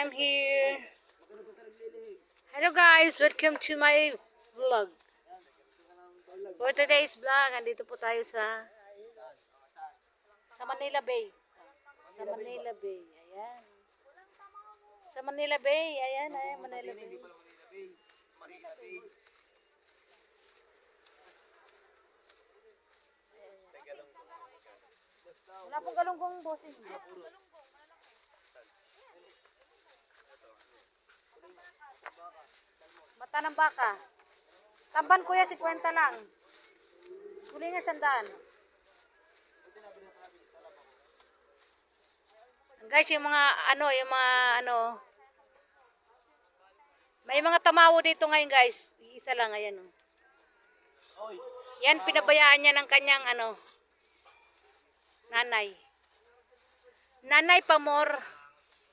I'm here. Hello guys, welcome to my vlog. For today's vlog, andito po tayo sa Manila Bay. Sa Manila Bay, ayan. Sa Manila Bay, ayan, Manila Bay. Wala pong galunggong bossing. Mata ng baka. Tamban kuya, 50 lang. Huli nga 100. Guys, yung mga may mga tamawo dito ngayon guys. Isa lang, ayan o. Yan, pinabayaan niya ng kanyang nanay. Nanay Pamor.